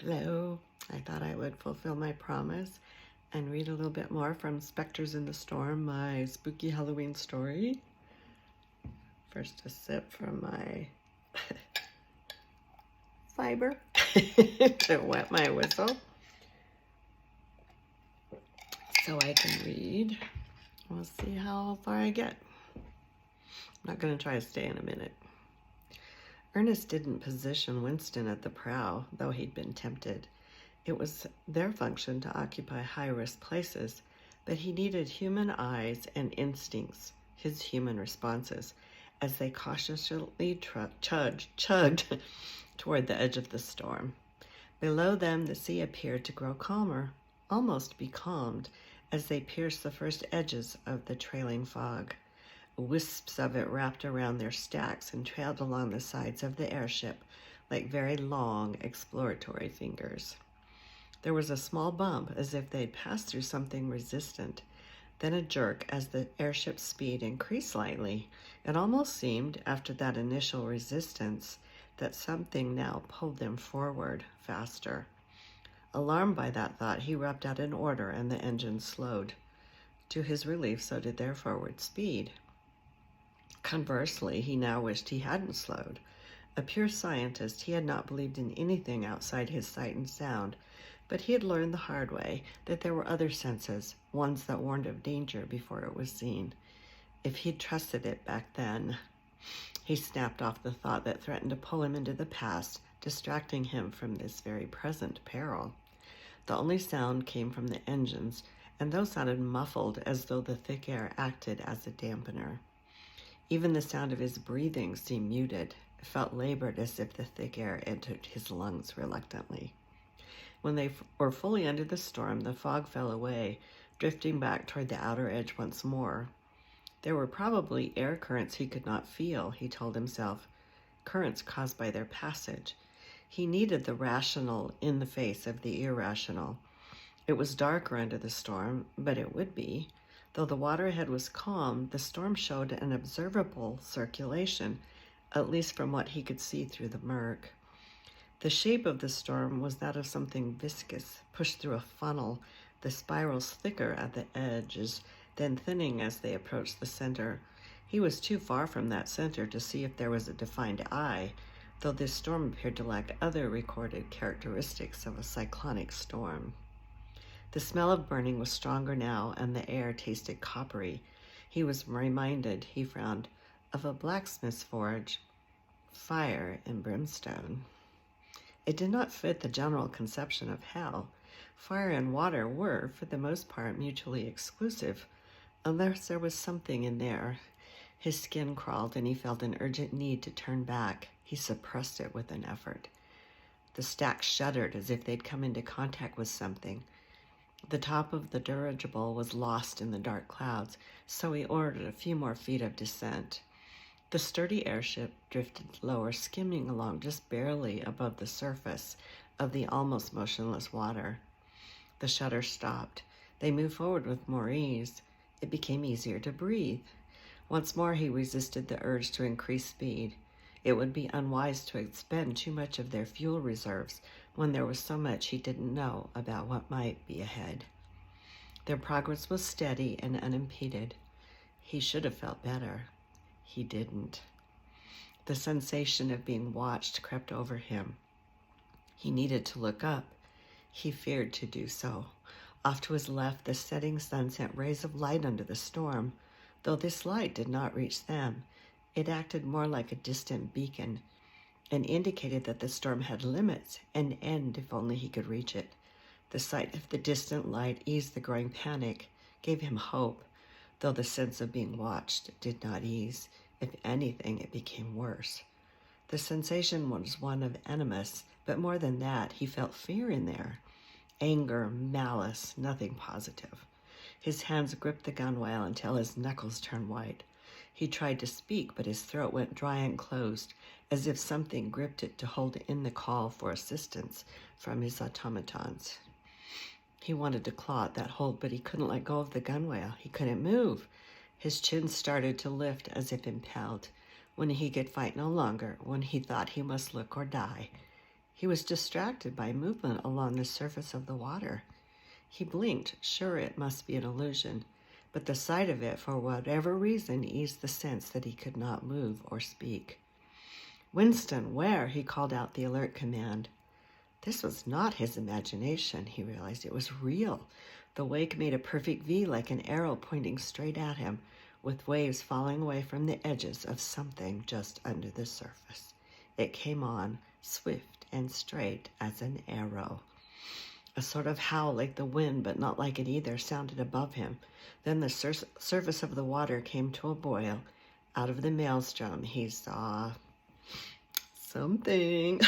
Hello. I thought I would fulfill my promise and read a little bit more from Specters in the Storm, my spooky Halloween story. First, a sip from my fiber to wet my whistle so I can read. We'll see how far I get. I'm not going to try to stay in a minute. Ernest didn't position Winston at the prow, though he'd been tempted. It was their function to occupy high-risk places, but he needed human eyes and instincts, his human responses, as they cautiously chugged toward the edge of the storm. Below them, the sea appeared to grow calmer, almost becalmed, as they pierced the first edges of the trailing fog. Wisps of it wrapped around their stacks and trailed along the sides of the airship like very long exploratory fingers. There was a small bump, as if they'd passed through something resistant, then a jerk as the airship's speed increased slightly. It almost seemed, after that initial resistance, that something now pulled them forward faster. Alarmed by that thought, he rubbed out an order and the engine slowed. To his relief, so did their forward speed. Conversely, he now wished he hadn't slowed. A pure scientist, he had not believed in anything outside his sight and sound, but he had learned the hard way that there were other senses, ones that warned of danger before it was seen. If he'd trusted it back then. He snapped off the thought that threatened to pull him into the past, distracting him from this very present peril. The only sound came from the engines, and those sounded muffled, as though the thick air acted as a dampener. Even the sound of his breathing seemed muted. It felt labored, as if the thick air entered his lungs reluctantly. When they were fully under the storm, the fog fell away, drifting back toward the outer edge once more. There were probably air currents he could not feel, he told himself, currents caused by their passage. He needed the rational in the face of the irrational. It was darker under the storm, but it would be. Though the water ahead was calm, the storm showed an observable circulation, at least from what he could see through the murk. The shape of the storm was that of something viscous, pushed through a funnel, the spirals thicker at the edges, then thinning as they approached the center. He was too far from that center to see if there was a defined eye, though this storm appeared to lack other recorded characteristics of a cyclonic storm. The smell of burning was stronger now, and the air tasted coppery. He was reminded, he frowned, of a blacksmith's forge, fire and brimstone. It did not fit the general conception of hell. Fire and water were, for the most part, mutually exclusive, unless there was something in there. His skin crawled, and he felt an urgent need to turn back. He suppressed it with an effort. The stacks shuddered as if they'd come into contact with something. The top of the dirigible was lost in the dark clouds, so he ordered a few more feet of descent. The sturdy airship drifted lower, skimming along just barely above the surface of the almost motionless water. The shudder stopped. They moved forward with more ease. It became easier to breathe. Once more he resisted the urge to increase speed. It would be unwise to expend too much of their fuel reserves when there was so much he didn't know about what might be ahead. Their progress was steady and unimpeded. He should have felt better. He didn't. The sensation of being watched crept over him. He needed to look up. He feared to do so. Off to his left, the setting sun sent rays of light under the storm, though this light did not reach them. It acted more like a distant beacon and indicated that the storm had limits, an end if only he could reach it. The sight of the distant light eased the growing panic, gave him hope, though the sense of being watched did not ease. If anything, it became worse. The sensation was one of animus, but more than that, he felt fear in there. Anger, malice, nothing positive. His hands gripped the gunwale until his knuckles turned white. He tried to speak, but his throat went dry and closed, as if something gripped it to hold in the call for assistance from his automatons. He wanted to claw at that hold, but he couldn't let go of the gunwale. He couldn't move. His chin started to lift as if impelled. When he could fight no longer, when he thought he must look or die, He was distracted by movement along the surface of the water. He blinked, sure it must be an illusion, but the sight of it, for whatever reason, eased the sense that he could not move or speak. "Winston, where?" He called out the alert command. This was not his imagination, he realized. It was real. The wake made a perfect V like an arrow pointing straight at him, with waves falling away from the edges of something just under the surface. It came on, swift and straight as an arrow. A sort of howl like the wind, but not like it either, sounded above him. Then the surface of the water came to a boil. Out of the maelstrom, he saw something.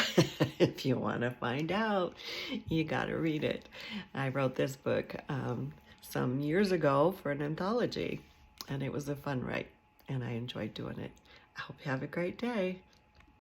If you want to find out, you got to read it. I wrote this book some years ago for an anthology, and it was a fun write, and I enjoyed doing it. I hope you have a great day.